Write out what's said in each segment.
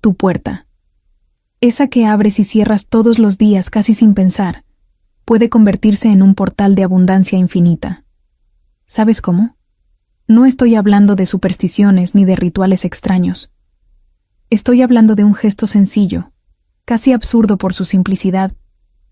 tu puerta. Esa que abres y cierras todos los días casi sin pensar, puede convertirse en un portal de abundancia infinita. ¿Sabes cómo? No estoy hablando de supersticiones ni de rituales extraños. Estoy hablando de un gesto sencillo, casi absurdo por su simplicidad,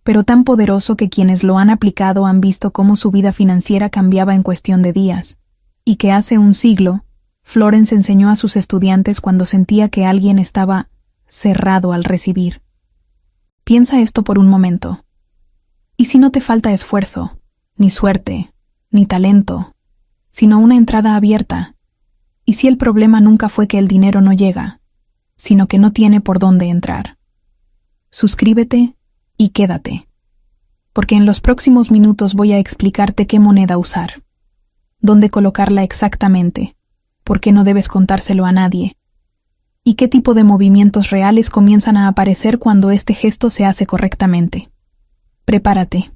pero tan poderoso que quienes lo han aplicado han visto cómo su vida financiera cambiaba en cuestión de días, y que hace un siglo, Florence enseñó a sus estudiantes cuando sentía que alguien estaba cerrado al recibir. Piensa esto por un momento. ¿Y si no te falta esfuerzo, ni suerte, ni talento, sino una entrada abierta? ¿Y si el problema nunca fue que el dinero no llega, sino que no tiene por dónde entrar? Suscríbete y quédate, porque en los próximos minutos voy a explicarte qué moneda usar, dónde colocarla exactamente, por qué no debes contárselo a nadie, y qué tipo de movimientos reales comienzan a aparecer cuando este gesto se hace correctamente. Prepárate,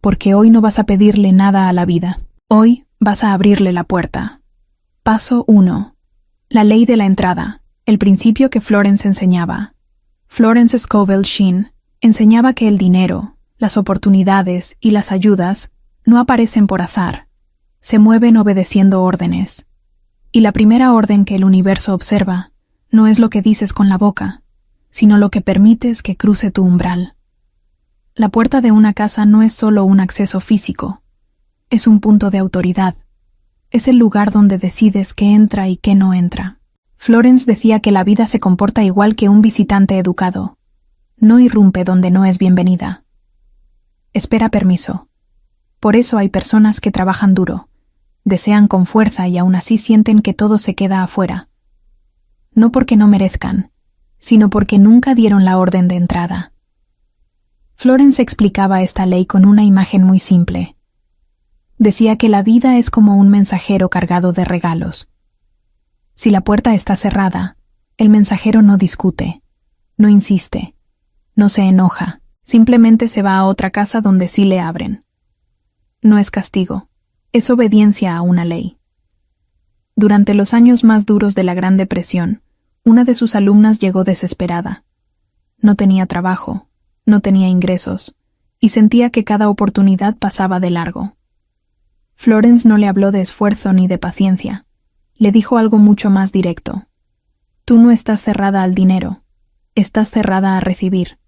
porque hoy no vas a pedirle nada a la vida. Hoy vas a abrirle la puerta. Paso 1. La ley de la entrada, el principio que Florence enseñaba. Florence Scovel Shinn enseñaba que el dinero, las oportunidades y las ayudas no aparecen por azar, se mueven obedeciendo órdenes. Y la primera orden que el universo observa no es lo que dices con la boca, sino lo que permites que cruce tu umbral. La puerta de una casa no es solo un acceso físico, es un punto de autoridad. Es el lugar donde decides qué entra y qué no entra. Florence decía que la vida se comporta igual que un visitante educado. No irrumpe donde no es bienvenida. Espera permiso. Por eso hay personas que trabajan duro, desean con fuerza y aún así sienten que todo se queda afuera. No porque no merezcan, sino porque nunca dieron la orden de entrada. Florence explicaba esta ley con una imagen muy simple. Decía que la vida es como un mensajero cargado de regalos. Si la puerta está cerrada, el mensajero no discute, no insiste, no se enoja, simplemente se va a otra casa donde sí le abren. No es castigo, es obediencia a una ley. Durante los años más duros de la Gran Depresión, una de sus alumnas llegó desesperada. No tenía trabajo, no tenía ingresos, y sentía que cada oportunidad pasaba de largo. Florence no le habló de esfuerzo ni de paciencia. Le dijo algo mucho más directo. Tú no estás cerrada al dinero, estás cerrada a recibir.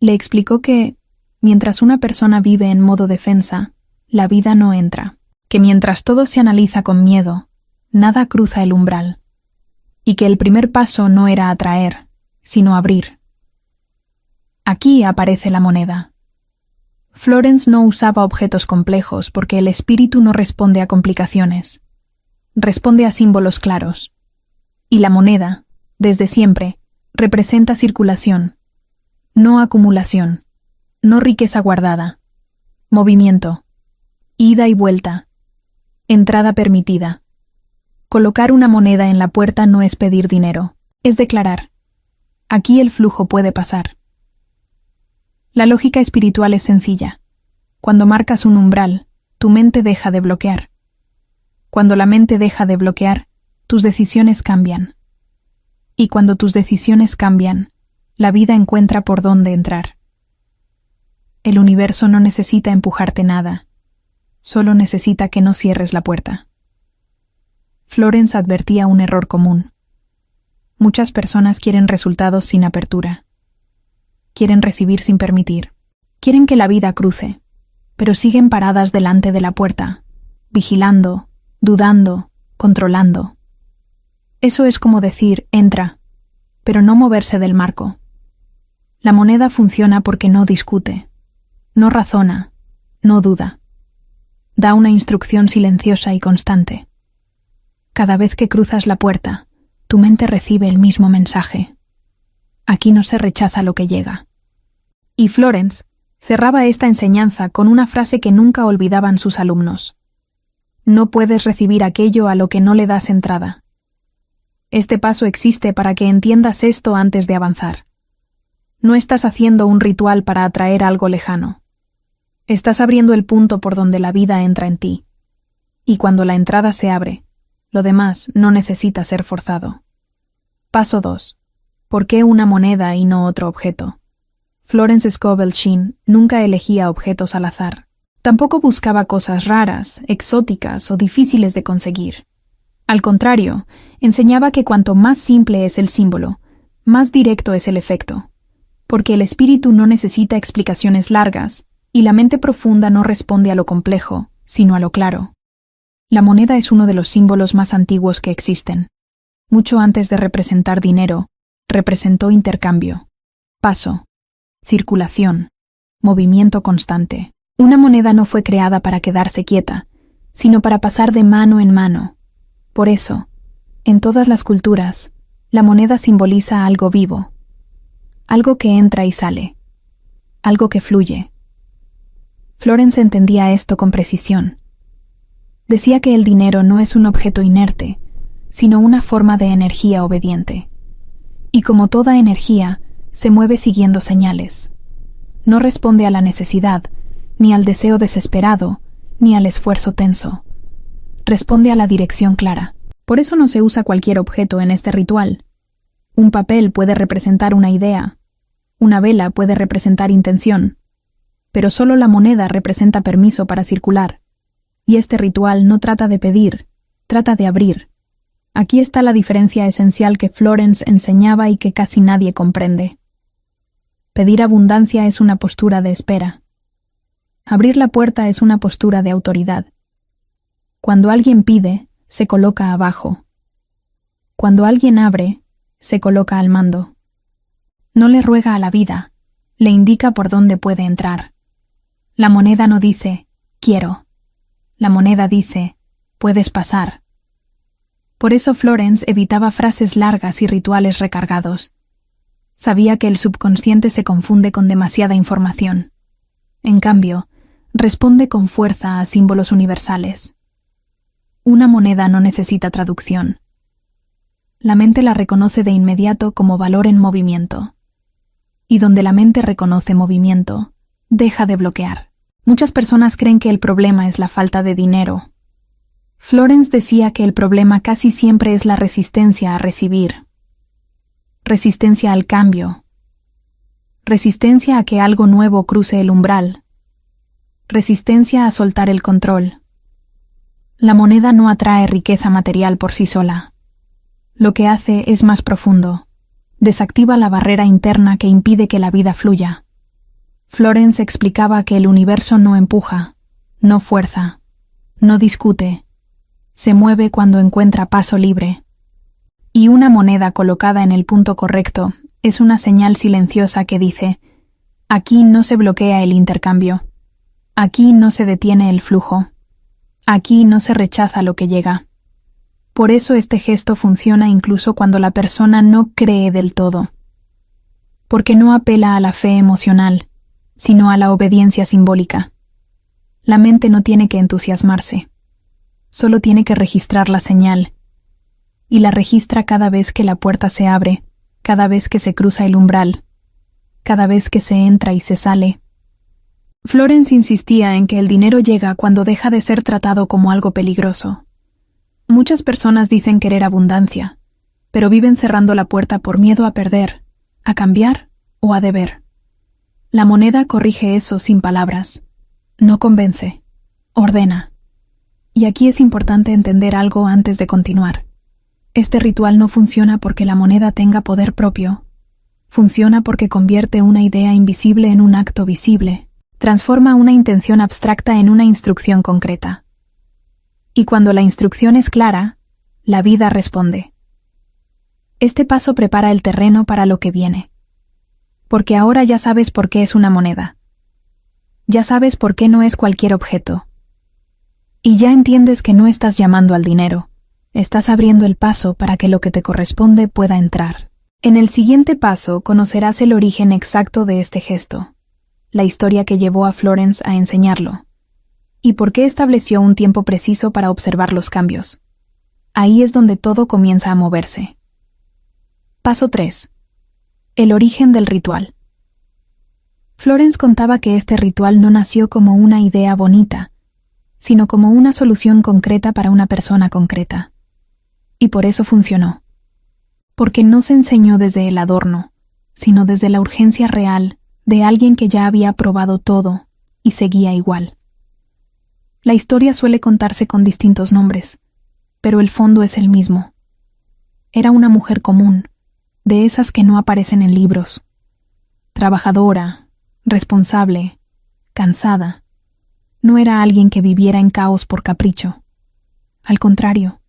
Le explicó que, mientras una persona vive en modo defensa, la vida no entra, que mientras todo se analiza con miedo, nada cruza el umbral, y que el primer paso no era atraer, sino abrir. Aquí aparece la moneda. Florence no usaba objetos complejos porque el espíritu no responde a complicaciones. Responde a símbolos claros. Y la moneda, desde siempre, representa circulación, no acumulación, no riqueza guardada, movimiento, ida y vuelta, entrada permitida. Colocar una moneda en la puerta no es pedir dinero, es declarar: aquí el flujo puede pasar. La lógica espiritual es sencilla. Cuando marcas un umbral, tu mente deja de bloquear. Cuando la mente deja de bloquear, tus decisiones cambian. Y cuando tus decisiones cambian, la vida encuentra por dónde entrar. El universo no necesita empujarte nada, solo necesita que no cierres la puerta. Florence advertía un error común. Muchas personas quieren resultados sin apertura. Quieren recibir sin permitir. Quieren que la vida cruce, pero siguen paradas delante de la puerta, vigilando, dudando, controlando. Eso es como decir, entra, pero no moverse del marco. La moneda funciona porque no discute, no razona, no duda. Da una instrucción silenciosa y constante. Cada vez que cruzas la puerta, tu mente recibe el mismo mensaje. Aquí no se rechaza lo que llega. Y Florence cerraba esta enseñanza con una frase que nunca olvidaban sus alumnos. No puedes recibir aquello a lo que no le das entrada. Este paso existe para que entiendas esto antes de avanzar. No estás haciendo un ritual para atraer algo lejano. Estás abriendo el punto por donde la vida entra en ti. Y cuando la entrada se abre, lo demás no necesita ser forzado. Paso 2. ¿Por qué una moneda y no otro objeto? Florence Scovel Shinn nunca elegía objetos al azar. Tampoco buscaba cosas raras, exóticas o difíciles de conseguir. Al contrario, enseñaba que cuanto más simple es el símbolo, más directo es el efecto, porque el espíritu no necesita explicaciones largas y la mente profunda no responde a lo complejo, sino a lo claro. La moneda es uno de los símbolos más antiguos que existen. Mucho antes de representar dinero, representó intercambio, paso, circulación, movimiento constante. Una moneda no fue creada para quedarse quieta, sino para pasar de mano en mano. Por eso, en todas las culturas, la moneda simboliza algo vivo, algo que entra y sale, algo que fluye. Florence entendía esto con precisión. Decía que el dinero no es un objeto inerte, sino una forma de energía obediente. Y como toda energía, se mueve siguiendo señales. No responde a la necesidad, ni al deseo desesperado, ni al esfuerzo tenso. Responde a la dirección clara. Por eso no se usa cualquier objeto en este ritual. Un papel puede representar una idea, una vela puede representar intención, pero solo la moneda representa permiso para circular. Y este ritual no trata de pedir, trata de abrir. Aquí está la diferencia esencial que Florence enseñaba y que casi nadie comprende. Pedir abundancia es una postura de espera. Abrir la puerta es una postura de autoridad. Cuando alguien pide, se coloca abajo. Cuando alguien abre, se coloca al mando. No le ruega a la vida, le indica por dónde puede entrar. La moneda no dice, quiero. La moneda dice, puedes pasar. Por eso Florence evitaba frases largas y rituales recargados. Sabía que el subconsciente se confunde con demasiada información. En cambio, responde con fuerza a símbolos universales. Una moneda no necesita traducción. La mente la reconoce de inmediato como valor en movimiento. Y donde la mente reconoce movimiento, deja de bloquear. Muchas personas creen que el problema es la falta de dinero. Florence decía que el problema casi siempre es la resistencia a recibir. Resistencia al cambio. Resistencia a que algo nuevo cruce el umbral. Resistencia a soltar el control. La moneda no atrae riqueza material por sí sola. Lo que hace es más profundo. Desactiva la barrera interna que impide que la vida fluya. Florence explicaba que el universo no empuja, no fuerza, no discute. Se mueve cuando encuentra paso libre. Y una moneda colocada en el punto correcto es una señal silenciosa que dice, aquí no se bloquea el intercambio. Aquí no se detiene el flujo. Aquí no se rechaza lo que llega. Por eso este gesto funciona incluso cuando la persona no cree del todo. Porque no apela a la fe emocional, sino a la obediencia simbólica. La mente no tiene que entusiasmarse. Solo tiene que registrar la señal. Y la registra cada vez que la puerta se abre, cada vez que se cruza el umbral, cada vez que se entra y se sale. Florence insistía en que el dinero llega cuando deja de ser tratado como algo peligroso. Muchas personas dicen querer abundancia, pero viven cerrando la puerta por miedo a perder, a cambiar o a deber. La moneda corrige eso sin palabras. No convence, ordena. Y aquí es importante entender algo antes de continuar. Este ritual no funciona porque la moneda tenga poder propio. Funciona porque convierte una idea invisible en un acto visible. Transforma una intención abstracta en una instrucción concreta. Y cuando la instrucción es clara, la vida responde. Este paso prepara el terreno para lo que viene. Porque ahora ya sabes por qué es una moneda. Ya sabes por qué no es cualquier objeto. Y ya entiendes que no estás llamando al dinero. Estás abriendo el paso para que lo que te corresponde pueda entrar. En el siguiente paso conocerás el origen exacto de este gesto, la historia que llevó a Florence a enseñarlo, y por qué estableció un tiempo preciso para observar los cambios. Ahí es donde todo comienza a moverse. Paso 3. El origen del ritual. Florence contaba que este ritual no nació como una idea bonita, sino como una solución concreta para una persona concreta. Y por eso funcionó. porque no se enseñó desde el adorno, sino desde la urgencia real de alguien que ya había probado todo y seguía igual. La historia suele contarse con distintos nombres, pero el fondo es el mismo. Era una mujer común, de esas que no aparecen en libros. Trabajadora, responsable, cansada. No era alguien que viviera en caos por capricho. Al contrario,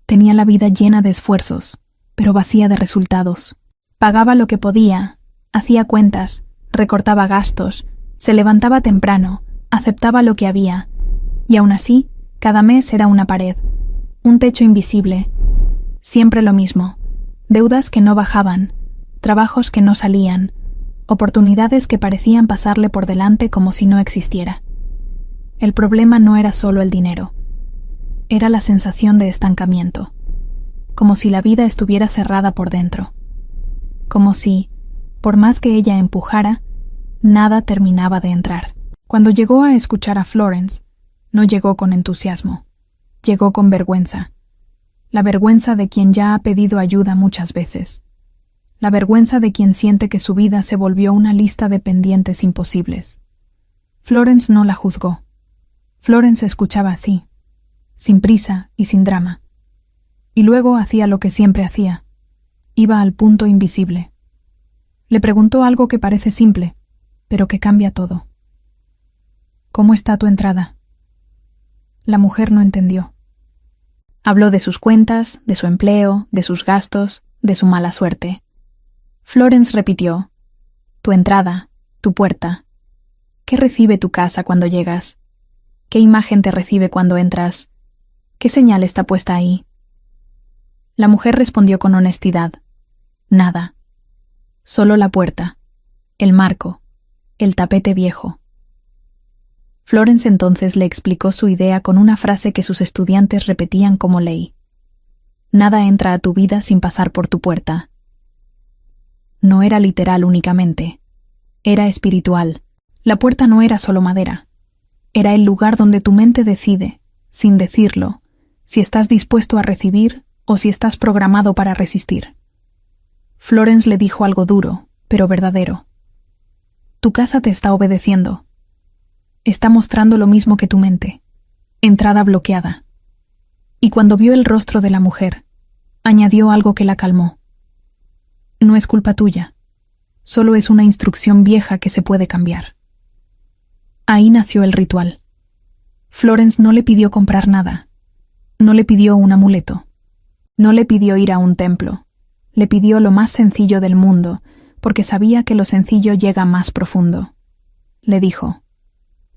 tenía la vida llena de esfuerzos, pero vacía de resultados. Pagaba lo que podía, hacía cuentas, recortaba gastos, se levantaba temprano, aceptaba lo que había, y aún así, cada mes era una pared, un techo invisible. Siempre lo mismo, deudas que no bajaban, trabajos que no salían, oportunidades que parecían pasarle por delante como si no existiera. El problema no era solo el dinero, era la sensación de estancamiento, como si la vida estuviera cerrada por dentro, como si, por más que ella empujara, nada terminaba de entrar. Cuando llegó a escuchar a Florence, no llegó con entusiasmo, llegó con vergüenza. La vergüenza de quien ya ha pedido ayuda muchas veces. La vergüenza de quien siente que su vida se volvió una lista de pendientes imposibles. Florence no la juzgó. Florence escuchaba así, sin prisa y sin drama. Y luego hacía lo que siempre hacía. Iba al punto invisible. Le preguntó algo que parece simple, pero que cambia todo. ¿Cómo está tu entrada? La mujer no entendió. Habló de sus cuentas, de su empleo, de sus gastos, de su mala suerte. Florence repitió: tu entrada, tu puerta. ¿Qué recibe tu casa cuando llegas? ¿Qué imagen te recibe cuando entras? ¿Qué señal está puesta ahí? La mujer respondió con honestidad: nada. Solo la puerta, el marco, el tapete viejo. Florence entonces le explicó su idea con una frase que sus estudiantes repetían como ley: nada entra a tu vida sin pasar por tu puerta. No era literal únicamente, era espiritual. La puerta no era solo madera, era el lugar donde tu mente decide, sin decirlo, si estás dispuesto a recibir o si estás programado para resistir. Florence le dijo algo duro, pero verdadero. Tu casa te está obedeciendo. Está mostrando lo mismo que tu mente. Entrada bloqueada. Y cuando vio el rostro de la mujer, añadió algo que la calmó. No es culpa tuya. Solo es una instrucción vieja que se puede cambiar. Ahí nació el ritual. Florence no le pidió comprar nada. No le pidió un amuleto. No le pidió ir a un templo. Le pidió lo más sencillo del mundo, porque sabía que lo sencillo llega más profundo. Le dijo: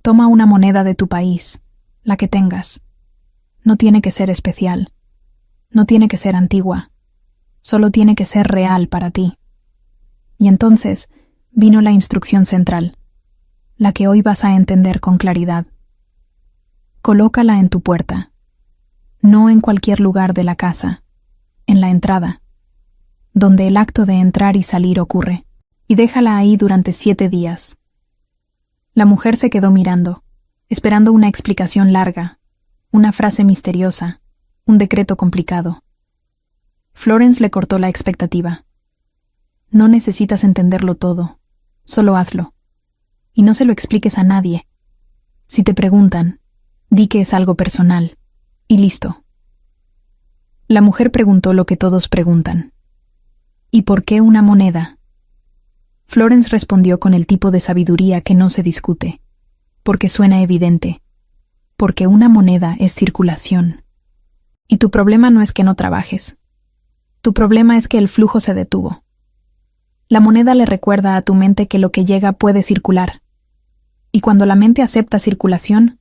toma una moneda de tu país, la que tengas. No tiene que ser especial. No tiene que ser antigua. Solo tiene que ser real para ti. Y entonces vino la instrucción central, la que hoy vas a entender con claridad. Colócala en tu puerta. No en cualquier lugar de la casa, en la entrada, donde el acto de entrar y salir ocurre, y déjala ahí durante 7 días. La mujer se quedó mirando, esperando una explicación larga, una frase misteriosa, un decreto complicado. Florence le cortó la expectativa. No necesitas entenderlo todo, solo hazlo. Y no se lo expliques a nadie. Si te preguntan, di que es algo personal, y listo. La mujer preguntó lo que todos preguntan. ¿Y por qué una moneda? Florence respondió con el tipo de sabiduría que no se discute, porque suena evidente, porque una moneda es circulación. Y tu problema no es que no trabajes. Tu problema es que el flujo se detuvo. La moneda le recuerda a tu mente que lo que llega puede circular. Y cuando la mente acepta circulación,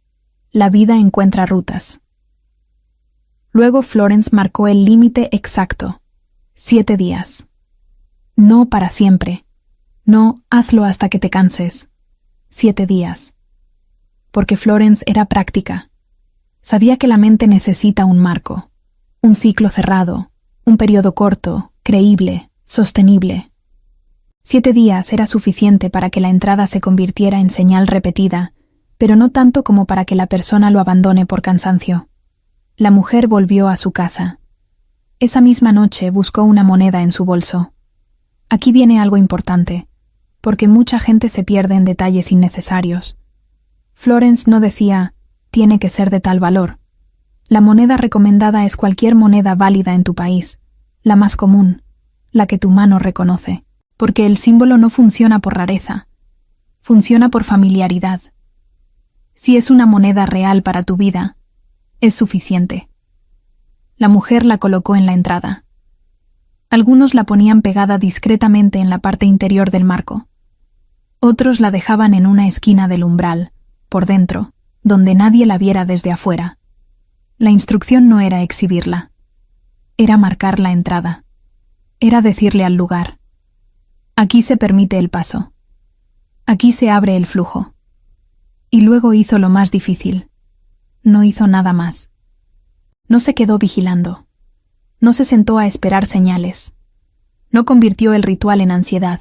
la vida encuentra rutas. Luego Florence marcó el límite exacto: 7 días. No para siempre. No, hazlo hasta que te canses. 7 días. Porque Florence era práctica. Sabía que la mente necesita un marco, un ciclo cerrado, un periodo corto, creíble, sostenible. 7 días era suficiente para que la entrada se convirtiera en señal repetida, pero no tanto como para que la persona lo abandone por cansancio. La mujer volvió a su casa. Esa misma noche buscó una moneda en su bolso. Aquí viene algo importante, porque mucha gente se pierde en detalles innecesarios. Florence no decía, tiene que ser de tal valor. La moneda recomendada es cualquier moneda válida en tu país, la más común, la que tu mano reconoce, porque el símbolo no funciona por rareza, funciona por familiaridad. Si es una moneda real para tu vida, es suficiente. La mujer la colocó en la entrada. Algunos la ponían pegada discretamente en la parte interior del marco. Otros la dejaban en una esquina del umbral, por dentro, donde nadie la viera desde afuera. La instrucción no era exhibirla. Era marcar la entrada. Era decirle al lugar: aquí se permite el paso. Aquí se abre el flujo. Y luego hizo lo más difícil. No hizo nada más. No se quedó vigilando. No se sentó a esperar señales. No convirtió el ritual en ansiedad.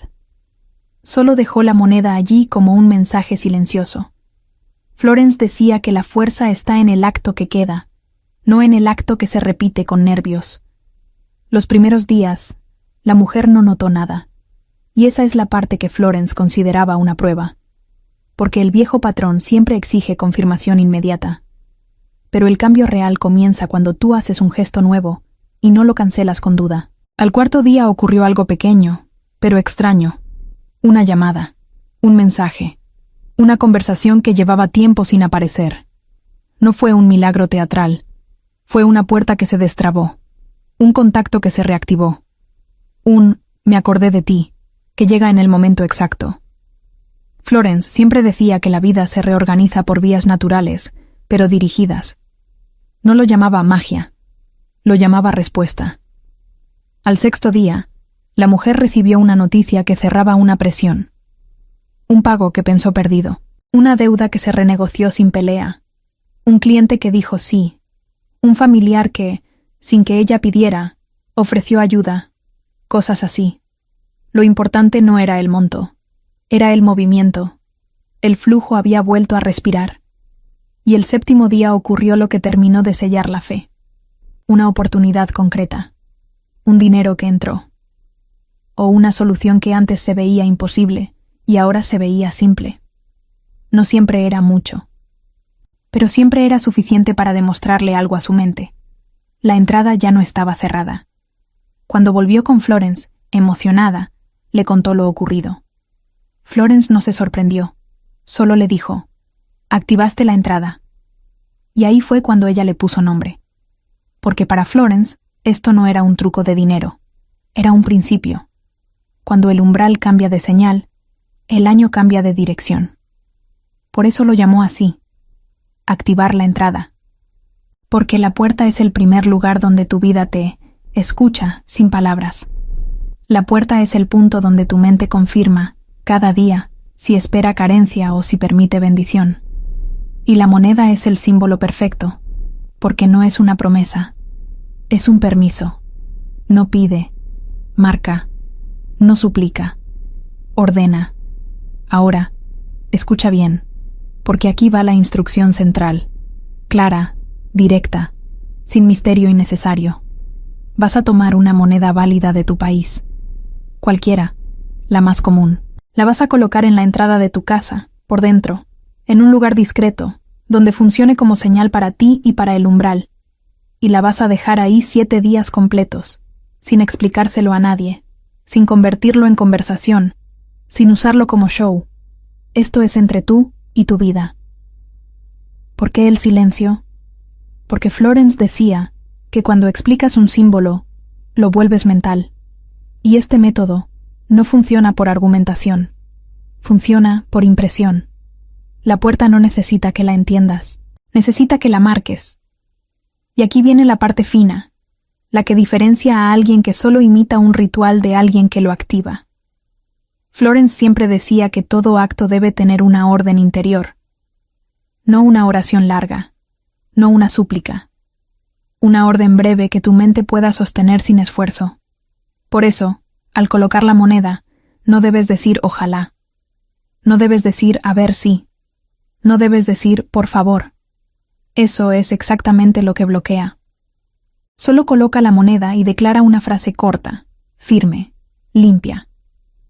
Solo dejó la moneda allí como un mensaje silencioso. Florence decía que la fuerza está en el acto que queda, no en el acto que se repite con nervios. Los primeros días, la mujer no notó nada, y esa es la parte que Florence consideraba una prueba, porque el viejo patrón siempre exige confirmación inmediata. Pero el cambio real comienza cuando tú haces un gesto nuevo y no lo cancelas con duda. Al cuarto día ocurrió algo pequeño, pero extraño. Una llamada, un mensaje, una conversación que llevaba tiempo sin aparecer. No fue un milagro teatral, fue una puerta que se destrabó, un contacto que se reactivó, un «me acordé de ti», que llega en el momento exacto. Florence siempre decía que la vida se reorganiza por vías naturales, pero dirigidas. No lo llamaba magia, lo llamaba respuesta. Al sexto día, la mujer recibió una noticia que cerraba una presión. Un pago que pensó perdido, una deuda que se renegoció sin pelea, un cliente que dijo sí, un familiar que, sin que ella pidiera, ofreció ayuda, cosas así. Lo importante no era el monto, era el movimiento. El flujo había vuelto a respirar. Y el séptimo día ocurrió lo que terminó de sellar la fe. Una oportunidad concreta. Un dinero que entró. O una solución que antes se veía imposible y ahora se veía simple. No siempre era mucho. Pero siempre era suficiente para demostrarle algo a su mente. La entrada ya no estaba cerrada. Cuando volvió con Florence, emocionada, le contó lo ocurrido. Florence no se sorprendió, solo le dijo: «Activaste la entrada». Y ahí fue cuando ella le puso nombre. Porque para Florence, esto no era un truco de dinero, era un principio. Cuando el umbral cambia de señal, el año cambia de dirección. Por eso lo llamó así: activar la entrada. Porque la puerta es el primer lugar donde tu vida te escucha sin palabras. La puerta es el punto donde tu mente confirma, cada día, si espera carencia o si permite bendición. Y la moneda es el símbolo perfecto, porque no es una promesa, es un permiso. No pide, marca, no suplica, ordena. Ahora, escucha bien, porque aquí va la instrucción central, clara, directa, sin misterio innecesario. Vas a tomar una moneda válida de tu país, cualquiera, la más común. La vas a colocar en la entrada de tu casa, por dentro, en un lugar discreto, donde funcione como señal para ti y para el umbral. Y la vas a dejar ahí 7 días completos, sin explicárselo a nadie, sin convertirlo en conversación, sin usarlo como show. Esto es entre tú y tu vida. ¿Por qué el silencio? Porque Florence decía que cuando explicas un símbolo, lo vuelves mental. Y este método no funciona por argumentación, funciona por impresión. La puerta no necesita que la entiendas, necesita que la marques. Y aquí viene la parte fina, la que diferencia a alguien que solo imita un ritual de alguien que lo activa. Florence siempre decía que todo acto debe tener una orden interior, no una oración larga, no una súplica, una orden breve que tu mente pueda sostener sin esfuerzo. Por eso, al colocar la moneda, no debes decir ojalá, no debes decir a ver si, no debes decir por favor. Eso es exactamente lo que bloquea. Solo coloca la moneda y declara una frase corta, firme, limpia.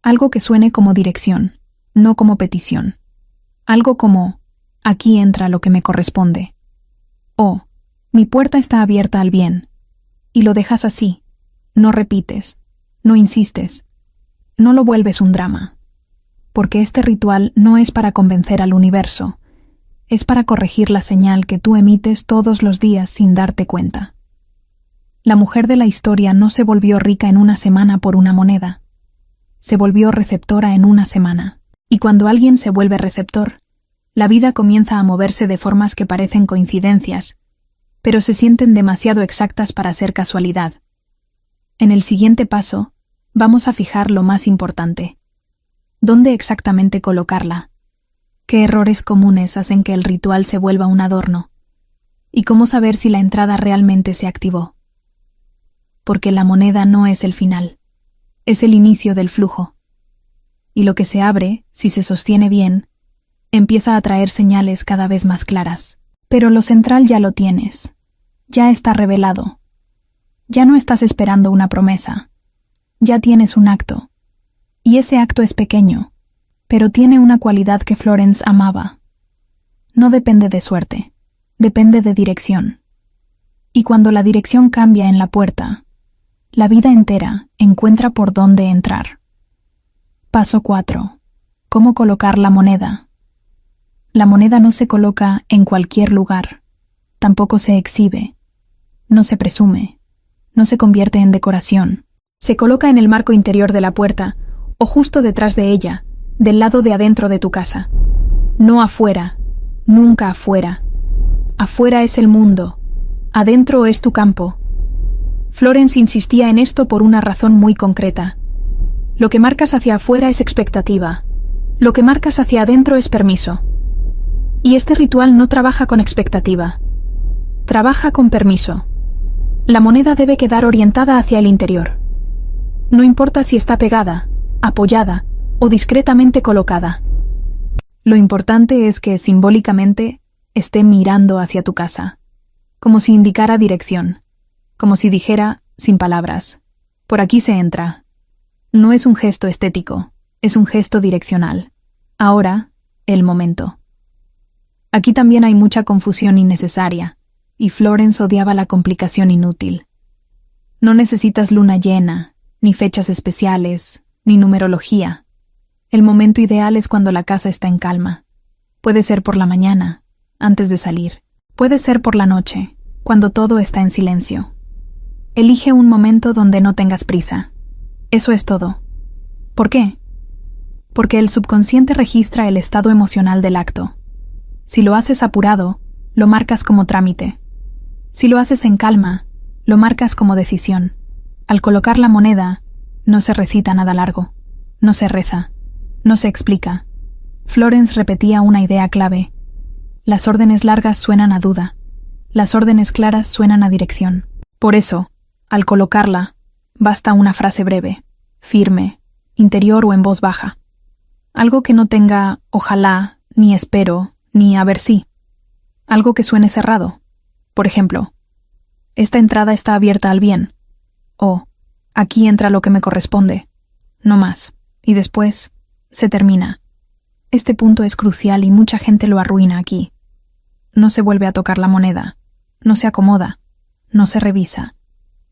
Algo que suene como dirección, no como petición. Algo como, aquí entra lo que me corresponde. O, mi puerta está abierta al bien. Y lo dejas así. No repites, no insistes, no lo vuelves un drama. Porque este ritual no es para convencer al universo, es para corregir la señal que tú emites todos los días sin darte cuenta. La mujer de la historia no se volvió rica en una semana por una moneda. Se volvió receptora en una semana. Y cuando alguien se vuelve receptor, la vida comienza a moverse de formas que parecen coincidencias, pero se sienten demasiado exactas para ser casualidad. En el siguiente paso, vamos a fijar lo más importante. ¿Dónde exactamente colocarla? ¿Qué errores comunes hacen que el ritual se vuelva un adorno? ¿Y cómo saber si la entrada realmente se activó? Porque la moneda no es el final, es el inicio del flujo. Y lo que se abre, si se sostiene bien, empieza a traer señales cada vez más claras. Pero lo central ya lo tienes, ya está revelado. Ya no estás esperando una promesa, ya tienes un acto. Y ese acto es pequeño, pero tiene una cualidad que Florence amaba. No depende de suerte, depende de dirección. Y cuando la dirección cambia en la puerta, la vida entera encuentra por dónde entrar. Paso 4. ¿Cómo colocar la moneda? La moneda no se coloca en cualquier lugar, tampoco se exhibe, no se presume, no se convierte en decoración. Se coloca en el marco interior de la puerta o justo detrás de ella, del lado de adentro de tu casa. No afuera, nunca afuera. Afuera es el mundo, adentro es tu campo. Florence insistía en esto por una razón muy concreta. Lo que marcas hacia afuera es expectativa, lo que marcas hacia adentro es permiso. Y este ritual no trabaja con expectativa, trabaja con permiso. La moneda debe quedar orientada hacia el interior. No importa si está pegada, apoyada o discretamente colocada. Lo importante es que simbólicamente esté mirando hacia tu casa, como si indicara dirección, como si dijera, sin palabras, por aquí se entra. No es un gesto estético, es un gesto direccional. Ahora, el momento. Aquí también hay mucha confusión innecesaria, y Florence odiaba la complicación inútil. No necesitas luna llena, ni fechas especiales, ni numerología. El momento ideal es cuando la casa está en calma. Puede ser por la mañana, antes de salir. Puede ser por la noche, cuando todo está en silencio. Elige un momento donde no tengas prisa. Eso es todo. ¿Por qué? Porque el subconsciente registra el estado emocional del acto. Si lo haces apurado, lo marcas como trámite. Si lo haces en calma, lo marcas como decisión. Al colocar la moneda, no se recita nada largo, no se reza, no se explica. Florence repetía una idea clave. Las órdenes largas suenan a duda, las órdenes claras suenan a dirección. Por eso, al colocarla, basta una frase breve, firme, interior o en voz baja. Algo que no tenga ojalá, ni espero, ni a ver si. Algo que suene cerrado. Por ejemplo, esta entrada está abierta al bien. O, aquí entra lo que me corresponde. No más. Y después, se termina. Este punto es crucial y mucha gente lo arruina aquí. No se vuelve a tocar la moneda. No se acomoda. No se revisa.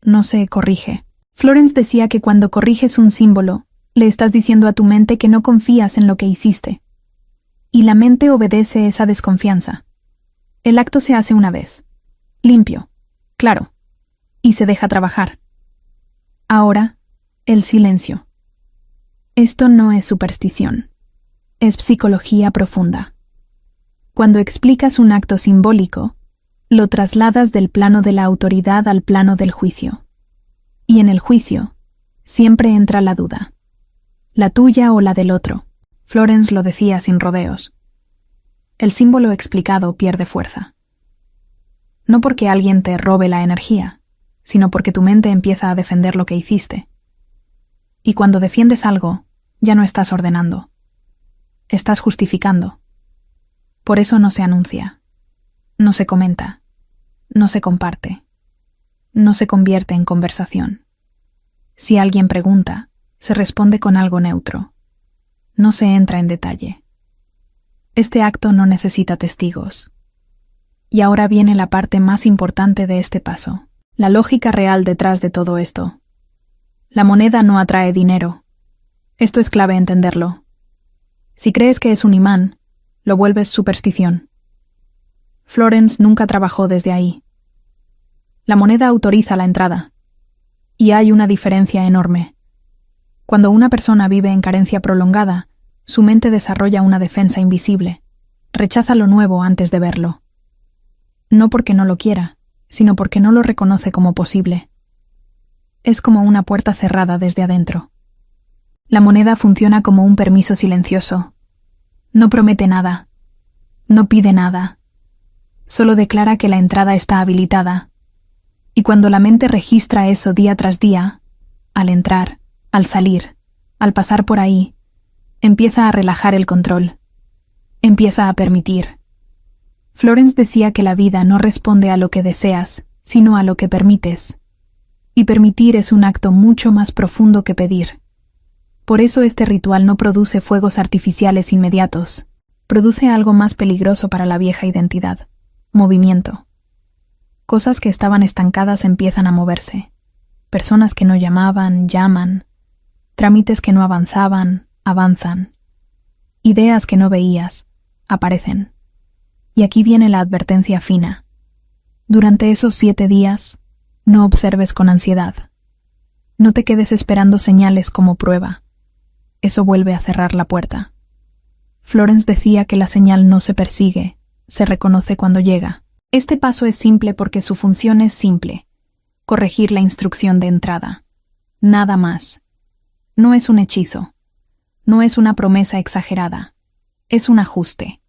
No se corrige. Florence decía que cuando corriges un símbolo, le estás diciendo a tu mente que no confías en lo que hiciste. Y la mente obedece esa desconfianza. El acto se hace una vez. Limpio. Claro. Y se deja trabajar. Ahora, el silencio. Esto no es superstición. Es psicología profunda. Cuando explicas un acto simbólico, lo trasladas del plano de la autoridad al plano del juicio. Y en el juicio, siempre entra la duda. La tuya o la del otro. Florence lo decía sin rodeos. El símbolo explicado pierde fuerza. No porque alguien te robe la energía, sino porque tu mente empieza a defender lo que hiciste. Y cuando defiendes algo, ya no estás ordenando. Estás justificando. Por eso no se anuncia, no se comenta, no se comparte. no se convierte en conversación. Si alguien pregunta, se responde con algo neutro. No se entra en detalle. Este acto no necesita testigos. Y ahora viene la parte más importante de este paso, la lógica real detrás de todo esto. La moneda no atrae dinero. Esto es clave entenderlo. Si crees que es un imán, lo vuelves superstición. Florence nunca trabajó desde ahí. La moneda autoriza la entrada. Y hay una diferencia enorme. Cuando una persona vive en carencia prolongada, su mente desarrolla una defensa invisible. Rechaza lo nuevo antes de verlo. No porque no lo quiera, sino porque no lo reconoce como posible. Es como una puerta cerrada desde adentro. La moneda funciona como un permiso silencioso. No promete nada. No pide nada. Solo declara que la entrada está habilitada. Y cuando la mente registra eso día tras día, al entrar, al salir, al pasar por ahí, empieza a relajar el control. Empieza a permitir. Florence decía que la vida no responde a lo que deseas, sino a lo que permites. Y permitir es un acto mucho más profundo que pedir. Por eso este ritual no produce fuegos artificiales inmediatos, produce algo más peligroso para la vieja identidad: movimiento. Cosas que estaban estancadas empiezan a moverse. Personas que no llamaban, llaman. Trámites que no avanzaban, avanzan. Ideas que no veías, aparecen. Y aquí viene la advertencia fina. Durante esos 7 días, no observes con ansiedad. No te quedes esperando señales como prueba. Eso vuelve a cerrar la puerta. Florence decía que la señal no se persigue, se reconoce cuando llega. Este paso es simple porque su función es simple: corregir la instrucción de entrada. Nada más. No es un hechizo. No es una promesa exagerada. Es un ajuste.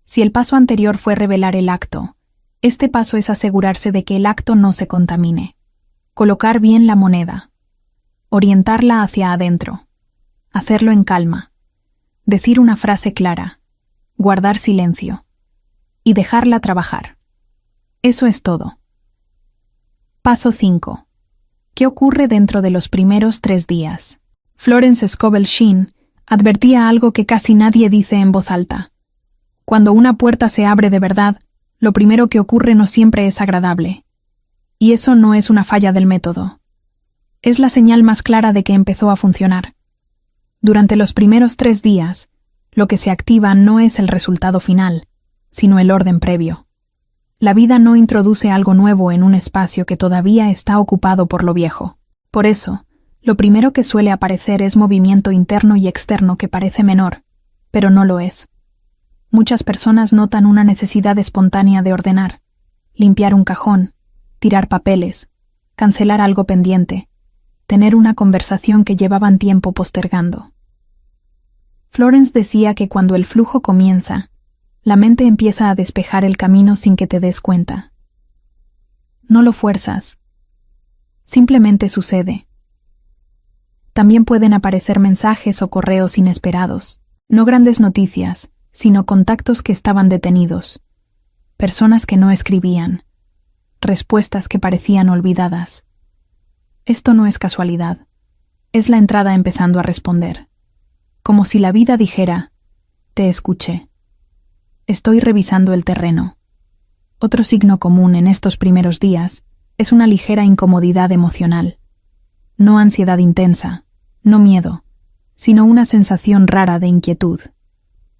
Si el paso anterior fue revelar el acto, este paso es asegurarse de que el acto no se contamine. Colocar bien la moneda. Orientarla hacia adentro. Hacerlo en calma. Decir una frase clara. Guardar silencio. Y dejarla trabajar. Eso es todo. Paso 5. ¿Qué ocurre dentro de los primeros 3 días? Florence Scovel Sheen advertía algo que casi nadie dice en voz alta. Cuando una puerta se abre de verdad, lo primero que ocurre no siempre es agradable. Y eso no es una falla del método. Es la señal más clara de que empezó a funcionar. Durante los primeros 3 días, lo que se activa no es el resultado final, sino el orden previo. La vida no introduce algo nuevo en un espacio que todavía está ocupado por lo viejo. Por eso, lo primero que suele aparecer es movimiento interno y externo que parece menor, pero no lo es. Muchas personas notan una necesidad espontánea de ordenar, limpiar un cajón, tirar papeles, cancelar algo pendiente, tener una conversación que llevaban tiempo postergando. Florence decía que cuando el flujo comienza, la mente empieza a despejar el camino sin que te des cuenta. No lo fuerzas. Simplemente sucede. También pueden aparecer mensajes o correos inesperados, no grandes noticias, sino contactos que estaban detenidos, personas que no escribían, respuestas que parecían olvidadas. Esto no es casualidad, es la entrada empezando a responder, como si la vida dijera: te escuché. Estoy revisando el terreno. Otro signo común en estos primeros días es una ligera incomodidad emocional. No ansiedad intensa, no miedo, sino una sensación rara de inquietud.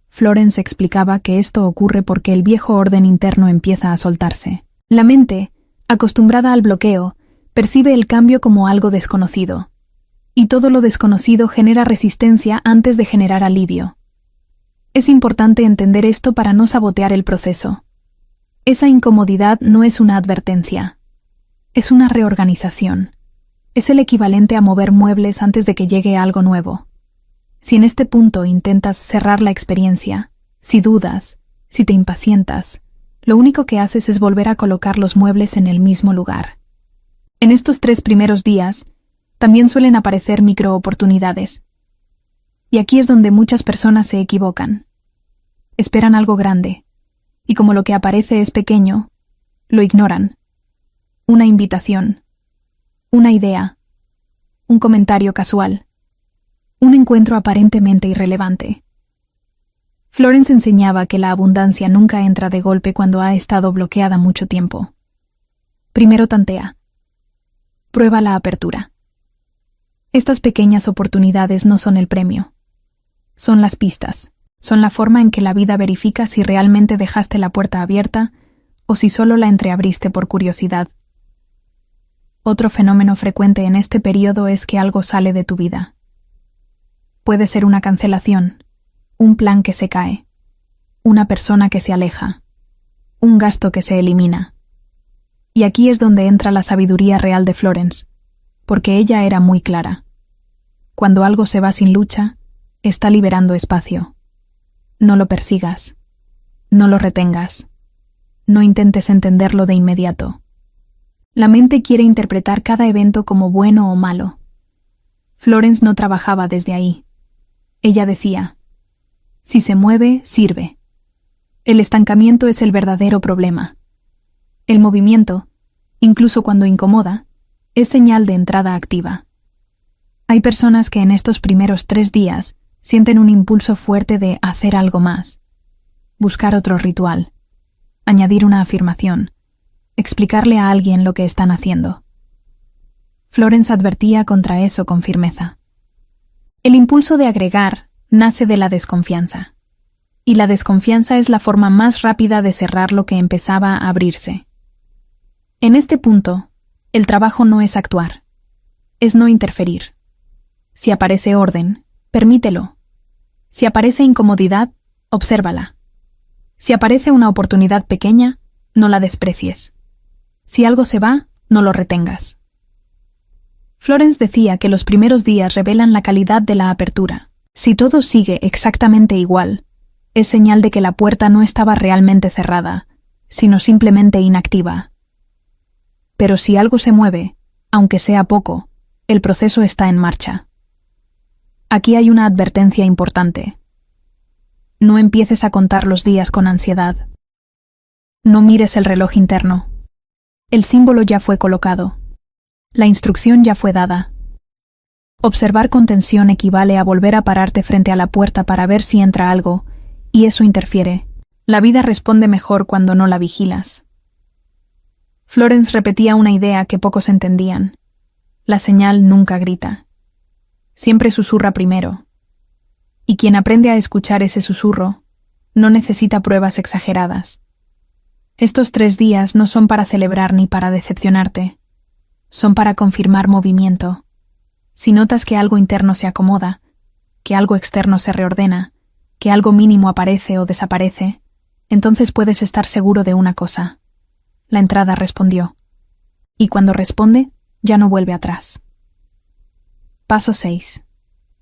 Florence explicaba que esto ocurre porque el viejo orden interno empieza a soltarse. La mente, acostumbrada al bloqueo, percibe el cambio como algo desconocido. Y todo lo desconocido genera resistencia antes de generar alivio. Es importante entender esto para no sabotear el proceso. Esa incomodidad no es una advertencia. Es una reorganización. Es el equivalente a mover muebles antes de que llegue algo nuevo. Si en este punto intentas cerrar la experiencia, si dudas, si te impacientas, lo único que haces es volver a colocar los muebles en el mismo lugar. En estos 3 primeros días, también suelen aparecer microoportunidades. Y aquí es donde muchas personas se equivocan. Esperan algo grande, y como lo que aparece es pequeño, lo ignoran. una invitación, una idea, un comentario casual, un encuentro aparentemente irrelevante. Florence enseñaba que la abundancia nunca entra de golpe cuando ha estado bloqueada mucho tiempo. Primero tantea. Prueba la apertura. Estas pequeñas oportunidades no son el premio. Son las pistas, son la forma en que la vida verifica si realmente dejaste la puerta abierta o si solo la entreabriste por curiosidad. Otro fenómeno frecuente en este periodo es que algo sale de tu vida. Puede ser una cancelación, un plan que se cae, una persona que se aleja, un gasto que se elimina. Y aquí es donde entra la sabiduría real de Florence, porque ella era muy clara. Cuando algo se va sin lucha, está liberando espacio. No lo persigas, no lo retengas, no intentes entenderlo de inmediato. La mente quiere interpretar cada evento como bueno o malo. Florence no trabajaba desde ahí. Ella decía, si se mueve, sirve. El estancamiento es el verdadero problema. El movimiento, incluso cuando incomoda, es señal de entrada activa. Hay personas que en estos primeros 3 días sienten un impulso fuerte de hacer algo más, buscar otro ritual, añadir una afirmación, explicarle a alguien lo que están haciendo. Florence advertía contra eso con firmeza. El impulso de agregar nace de la desconfianza, y la desconfianza es la forma más rápida de cerrar lo que empezaba a abrirse. En este punto, el trabajo no es actuar, es no interferir. Si aparece orden, permítelo. Si aparece incomodidad, obsérvala. Si aparece una oportunidad pequeña, no la desprecies. Si algo se va, no lo retengas. Florence decía que los primeros días revelan la calidad de la apertura. Si todo sigue exactamente igual, es señal de que la puerta no estaba realmente cerrada, sino simplemente inactiva. Pero si algo se mueve, aunque sea poco, el proceso está en marcha. Aquí hay una advertencia importante. No empieces a contar los días con ansiedad. No mires el reloj interno. El símbolo ya fue colocado. La instrucción ya fue dada. Observar con tensión equivale a volver a pararte frente a la puerta para ver si entra algo, y eso interfiere. La vida responde mejor cuando no la vigilas. Florence repetía una idea que pocos entendían. La señal nunca grita. Siempre susurra primero. Y quien aprende a escuchar ese susurro, no necesita pruebas exageradas. Estos 3 días no son para celebrar ni para decepcionarte. Son para confirmar movimiento. Si notas que algo interno se acomoda, que algo externo se reordena, que algo mínimo aparece o desaparece, entonces puedes estar seguro de una cosa. La entrada respondió. Y cuando responde, ya no vuelve atrás. Paso 6.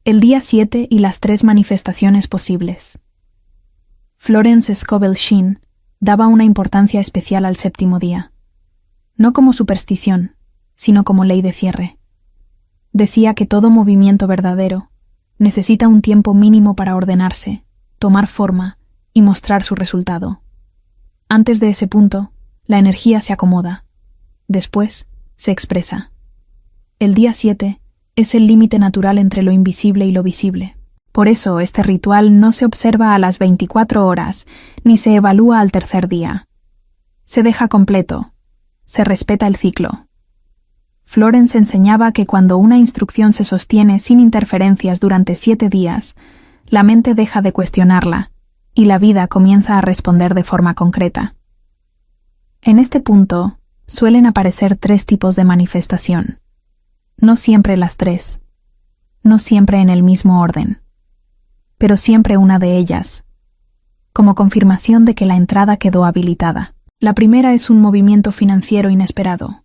El día 7 y las 3 manifestaciones posibles. Florence Scovel Shinn daba una importancia especial al 7º día. No como superstición, sino como ley de cierre. Decía que todo movimiento verdadero necesita un tiempo mínimo para ordenarse, tomar forma y mostrar su resultado. Antes de ese punto, la energía se acomoda. Después, se expresa. El día 7 es el límite natural entre lo invisible y lo visible. Por eso, este ritual no se observa a las 24 horas, ni se evalúa al 3er día. Se deja completo. Se respeta el ciclo. Florence enseñaba que cuando una instrucción se sostiene sin interferencias durante 7 días, la mente deja de cuestionarla, y la vida comienza a responder de forma concreta. En este punto, suelen aparecer 3 tipos de manifestación. No siempre las 3. No siempre en el mismo orden. Pero siempre una de ellas, como confirmación de que la entrada quedó habilitada. La primera es un movimiento financiero inesperado.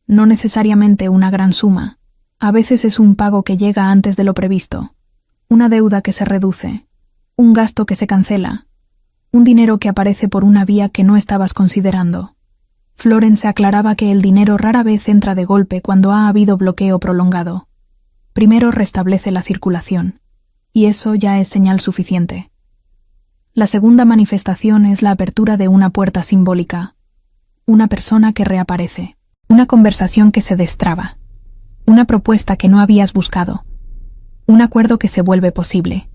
No necesariamente una gran suma. A veces es un pago que llega antes de lo previsto, una deuda que se reduce, un gasto que se cancela, un dinero que aparece por una vía que no estabas considerando. Florence aclaraba que el dinero rara vez entra de golpe cuando ha habido bloqueo prolongado. Primero restablece la circulación, y eso ya es señal suficiente. La segunda manifestación es la apertura de una puerta simbólica, una persona que reaparece. Una conversación que se destraba. Una propuesta que no habías buscado. Un acuerdo que se vuelve posible.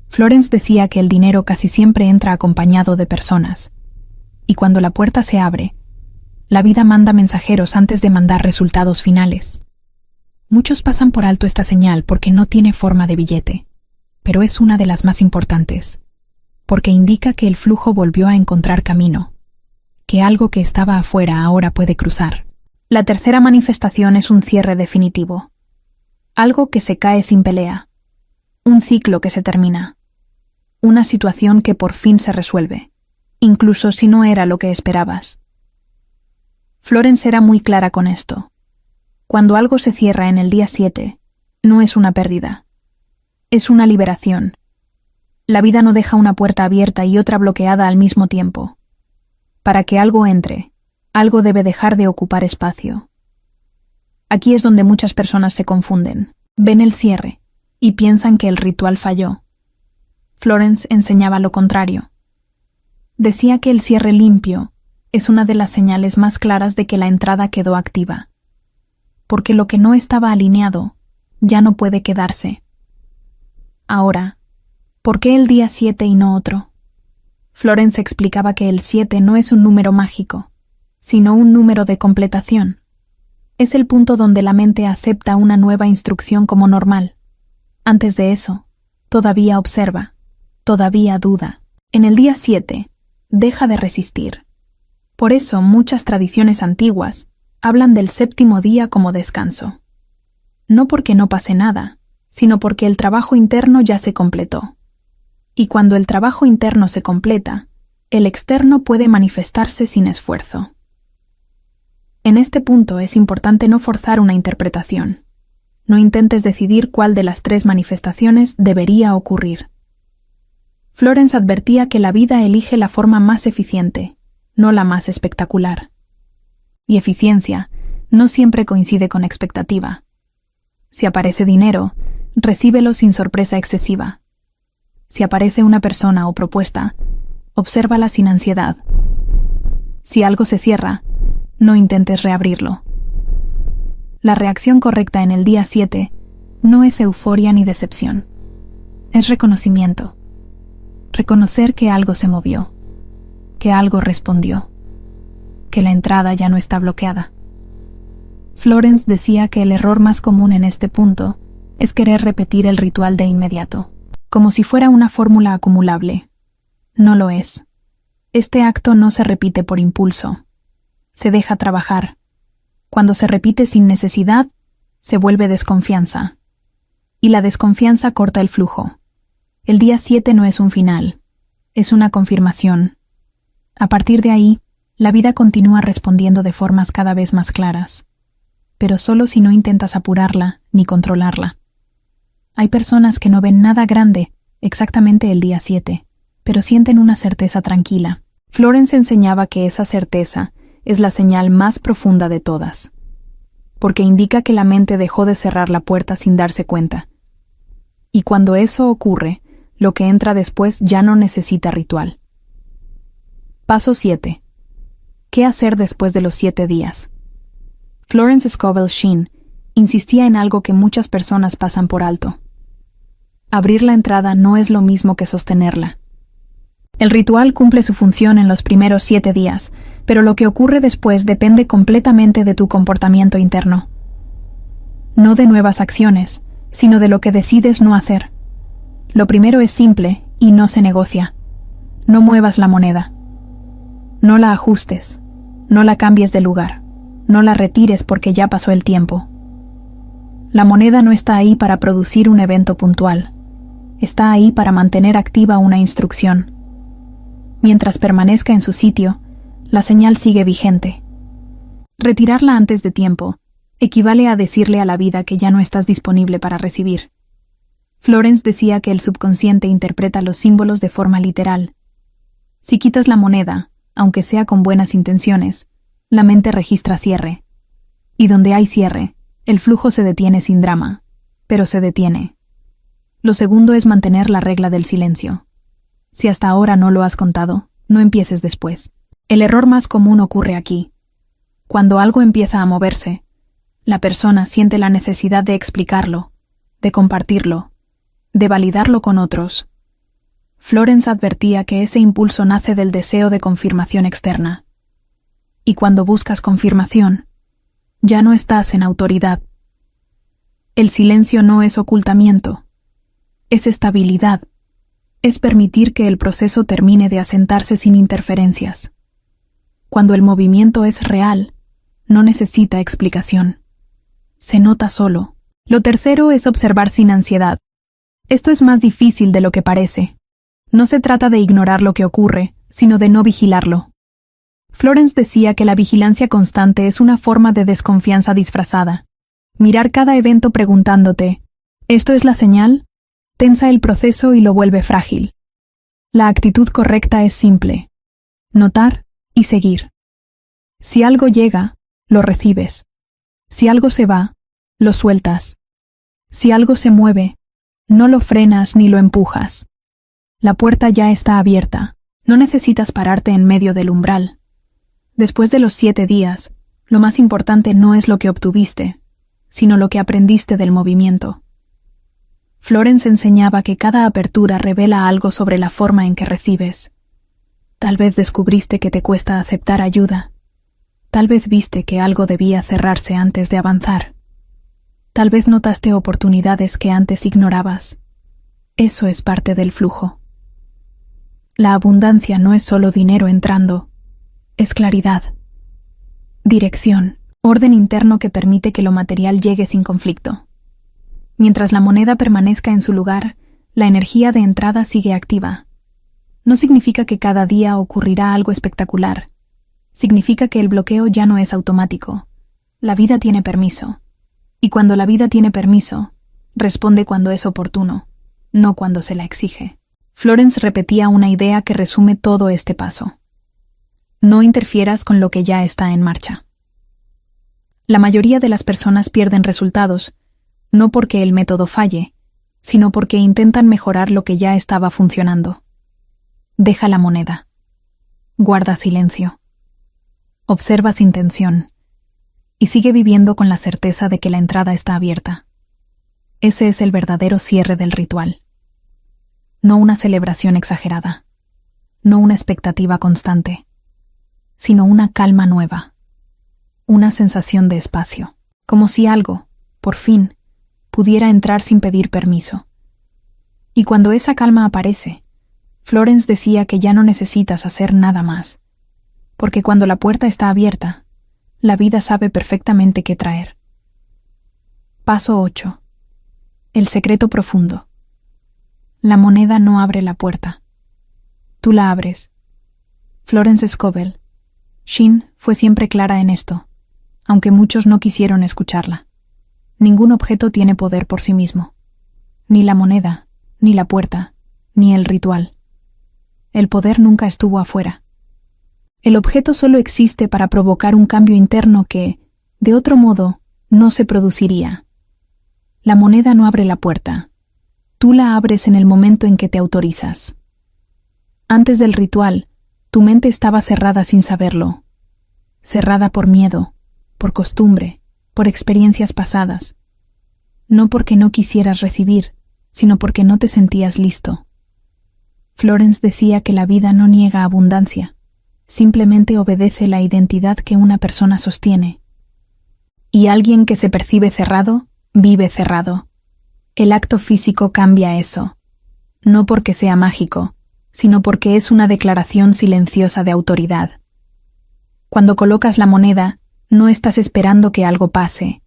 Florence decía que el dinero casi siempre entra acompañado de personas. Y cuando la puerta se abre, la vida manda mensajeros antes de mandar resultados finales. Muchos pasan por alto esta señal porque no tiene forma de billete, pero es una de las más importantes, porque indica que el flujo volvió a encontrar camino, que algo que estaba afuera ahora puede cruzar. La tercera manifestación es un cierre definitivo. Algo que se cae sin pelea. Un ciclo que se termina. Una situación que por fin se resuelve, incluso si no era lo que esperabas. Florence era muy clara con esto. Cuando algo se cierra en el día 7, no es una pérdida. Es una liberación. La vida no deja una puerta abierta y otra bloqueada al mismo tiempo. Para que algo entre, algo debe dejar de ocupar espacio. Aquí es donde muchas personas se confunden. Ven el cierre y piensan que el ritual falló. Florence enseñaba lo contrario. Decía que el cierre limpio es una de las señales más claras de que la entrada quedó activa. Porque lo que no estaba alineado ya no puede quedarse. Ahora, ¿por qué el día 7 y no otro? Florence explicaba que el 7 no es un número mágico, sino un número de completación. Es el punto donde la mente acepta una nueva instrucción como normal. Antes de eso, todavía observa, todavía duda. En el día 7, deja de resistir. Por eso muchas tradiciones antiguas hablan del séptimo día como descanso. No porque no pase nada, sino porque el trabajo interno ya se completó. Y cuando el trabajo interno se completa, el externo puede manifestarse sin esfuerzo. En este punto es importante no forzar una interpretación. No intentes decidir cuál de las 3 manifestaciones debería ocurrir. Florence advertía que la vida elige la forma más eficiente, no la más espectacular. Y eficiencia no siempre coincide con expectativa. Si aparece dinero, recíbelo sin sorpresa excesiva. Si aparece una persona o propuesta, obsérvala sin ansiedad. Si algo se cierra, no intentes reabrirlo. La reacción correcta en el día 7 no es euforia ni decepción. Es reconocimiento. Reconocer que algo se movió, que algo respondió, que la entrada ya no está bloqueada. Florence decía que el error más común en este punto es querer repetir el ritual de inmediato, como si fuera una fórmula acumulable. No lo es. Este acto no se repite por impulso. Se deja trabajar. Cuando se repite sin necesidad, se vuelve desconfianza. Y la desconfianza corta el flujo. El día 7 no es un final, es una confirmación. A partir de ahí, la vida continúa respondiendo de formas cada vez más claras, pero solo si no intentas apurarla ni controlarla. Hay personas que no ven nada grande exactamente el día 7, pero sienten una certeza tranquila. Florence enseñaba que esa certeza es la señal más profunda de todas, porque indica que la mente dejó de cerrar la puerta sin darse cuenta. Y cuando eso ocurre, lo que entra después ya no necesita ritual. Paso 7. ¿Qué hacer después de los 7 días? Florence Scovel Shinn insistía en algo que muchas personas pasan por alto. Abrir la entrada no es lo mismo que sostenerla. El ritual cumple su función en los primeros 7 días, pero lo que ocurre después depende completamente de tu comportamiento interno. No de nuevas acciones, sino de lo que decides no hacer. Lo primero es simple y no se negocia. No muevas la moneda. No la ajustes. No la cambies de lugar. No la retires porque ya pasó el tiempo. La moneda no está ahí para producir un evento puntual. Está ahí para mantener activa una instrucción. Mientras permanezca en su sitio, la señal sigue vigente. Retirarla antes de tiempo equivale a decirle a la vida que ya no estás disponible para recibir. Florence decía que el subconsciente interpreta los símbolos de forma literal. Si quitas la moneda, aunque sea con buenas intenciones, la mente registra cierre. Y donde hay cierre, el flujo se detiene sin drama, pero se detiene. Lo segundo es mantener la regla del silencio. Si hasta ahora no lo has contado, no empieces después. El error más común ocurre aquí. Cuando algo empieza a moverse, la persona siente la necesidad de explicarlo, de compartirlo, de validarlo con otros. Florence advertía que ese impulso nace del deseo de confirmación externa. Y cuando buscas confirmación, ya no estás en autoridad. El silencio no es ocultamiento, es estabilidad, es permitir que el proceso termine de asentarse sin interferencias. Cuando el movimiento es real, no necesita explicación. Se nota solo. Lo tercero es observar sin ansiedad. Esto es más difícil de lo que parece. No se trata de ignorar lo que ocurre, sino de no vigilarlo. Florence decía que la vigilancia constante es una forma de desconfianza disfrazada. Mirar cada evento preguntándote, ¿esto es la señal? Tensa el proceso y lo vuelve frágil. La actitud correcta es simple: notar y seguir. Si algo llega, lo recibes. Si algo se va, lo sueltas. Si algo se mueve, no lo frenas ni lo empujas. La puerta ya está abierta. No necesitas pararte en medio del umbral. Después de los 7 días, lo más importante no es lo que obtuviste, sino lo que aprendiste del movimiento. Florence enseñaba que cada apertura revela algo sobre la forma en que recibes. Tal vez descubriste que te cuesta aceptar ayuda. Tal vez viste que algo debía cerrarse antes de avanzar. Tal vez notaste oportunidades que antes ignorabas. Eso es parte del flujo. La abundancia no es solo dinero entrando, es claridad, dirección, orden interno que permite que lo material llegue sin conflicto. Mientras la moneda permanezca en su lugar, la energía de entrada sigue activa. No significa que cada día ocurrirá algo espectacular. Significa que el bloqueo ya no es automático. La vida tiene permiso. Y cuando la vida tiene permiso, responde cuando es oportuno, no cuando se la exige. Florence repetía una idea que resume todo este paso. No interfieras con lo que ya está en marcha. La mayoría de las personas pierden resultados, no porque el método falle, sino porque intentan mejorar lo que ya estaba funcionando. Deja la moneda. Guarda silencio. Observa sin tensión. Y sigue viviendo con la certeza de que la entrada está abierta. Ese es el verdadero cierre del ritual. No una celebración exagerada, no una expectativa constante, sino una calma nueva, una sensación de espacio, como si algo, por fin, pudiera entrar sin pedir permiso. Y cuando esa calma aparece, Florence decía que ya no necesitas hacer nada más, porque cuando la puerta está abierta, la vida sabe perfectamente qué traer. Paso 8. El secreto profundo. La moneda no abre la puerta. Tú la abres. Florence Scovel. Shin fue siempre clara en esto, aunque muchos no quisieron escucharla. Ningún objeto tiene poder por sí mismo. Ni la moneda, ni la puerta, ni el ritual. El poder nunca estuvo afuera. El objeto solo existe para provocar un cambio interno que, de otro modo, no se produciría. La moneda no abre la puerta. Tú la abres en el momento en que te autorizas. Antes del ritual, tu mente estaba cerrada sin saberlo. Cerrada por miedo, por costumbre, por experiencias pasadas. No porque no quisieras recibir, sino porque no te sentías listo. Florence decía que la vida no niega abundancia, simplemente obedece la identidad que una persona sostiene. Y alguien que se percibe cerrado, vive cerrado. El acto físico cambia eso, no porque sea mágico, sino porque es una declaración silenciosa de autoridad. Cuando colocas la moneda, no estás esperando que algo pase.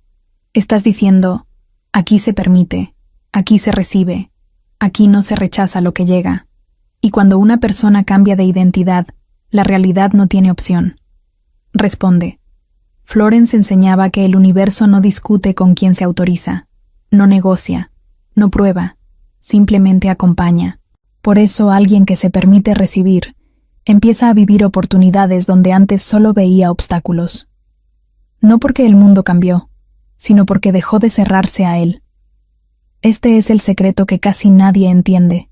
Estás diciendo, aquí se permite, aquí se recibe, aquí no se rechaza lo que llega. Y cuando una persona cambia de identidad, la realidad no tiene opción. Responde. Florence enseñaba que el universo no discute con quien se autoriza, no negocia, no prueba, simplemente acompaña. Por eso alguien que se permite recibir, empieza a vivir oportunidades donde antes solo veía obstáculos. No porque el mundo cambió, sino porque dejó de cerrarse a él. Este es el secreto que casi nadie entiende.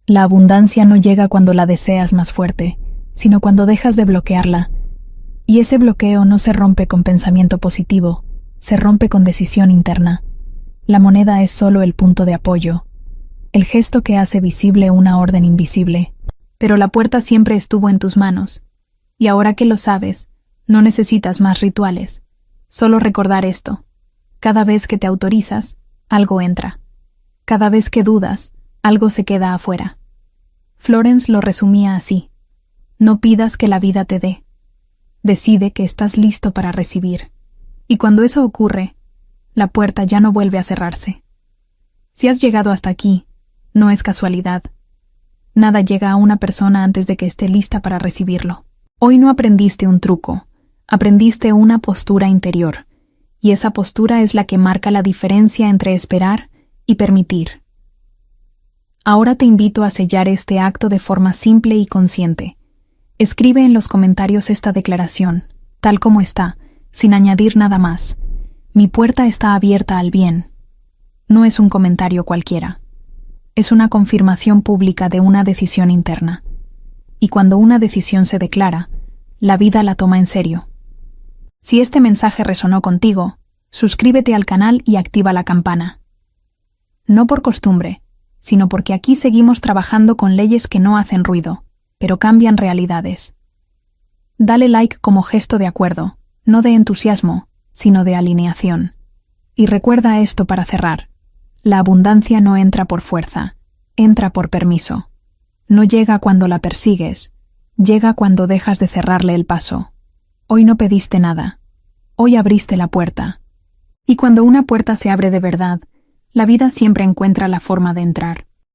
La abundancia no llega cuando la deseas más fuerte, sino cuando dejas de bloquearla, Y ese bloqueo no se rompe con pensamiento positivo, se rompe con decisión interna. La moneda es solo el punto de apoyo, el gesto que hace visible una orden invisible. Pero la puerta siempre estuvo en tus manos, y ahora que lo sabes, no necesitas más rituales. Solo recordar esto. Cada vez que te autorizas, algo entra. Cada vez que dudas, algo se queda afuera. Florence lo resumía así: no pidas que la vida te dé. Decide que estás listo para recibir. Y cuando eso ocurre, la puerta ya no vuelve a cerrarse. Si has llegado hasta aquí, no es casualidad. Nada llega a una persona antes de que esté lista para recibirlo. Hoy no aprendiste un truco, aprendiste una postura interior, y esa postura es la que marca la diferencia entre esperar y permitir. Ahora te invito a sellar este acto de forma simple y consciente. Escribe en los comentarios esta declaración, tal como está, sin añadir nada más. Mi puerta está abierta al bien. No es un comentario cualquiera. Es una confirmación pública de una decisión interna. Y cuando una decisión se declara, la vida la toma en serio. Si este mensaje resonó contigo, suscríbete al canal y activa la campana. No por costumbre, sino porque aquí seguimos trabajando con leyes que no hacen ruido, pero cambian realidades. Dale like como gesto de acuerdo, no de entusiasmo, sino de alineación. Y recuerda esto para cerrar. La abundancia no entra por fuerza, entra por permiso. No llega cuando la persigues, llega cuando dejas de cerrarle el paso. Hoy no pediste nada, hoy abriste la puerta. Y cuando una puerta se abre de verdad, la vida siempre encuentra la forma de entrar.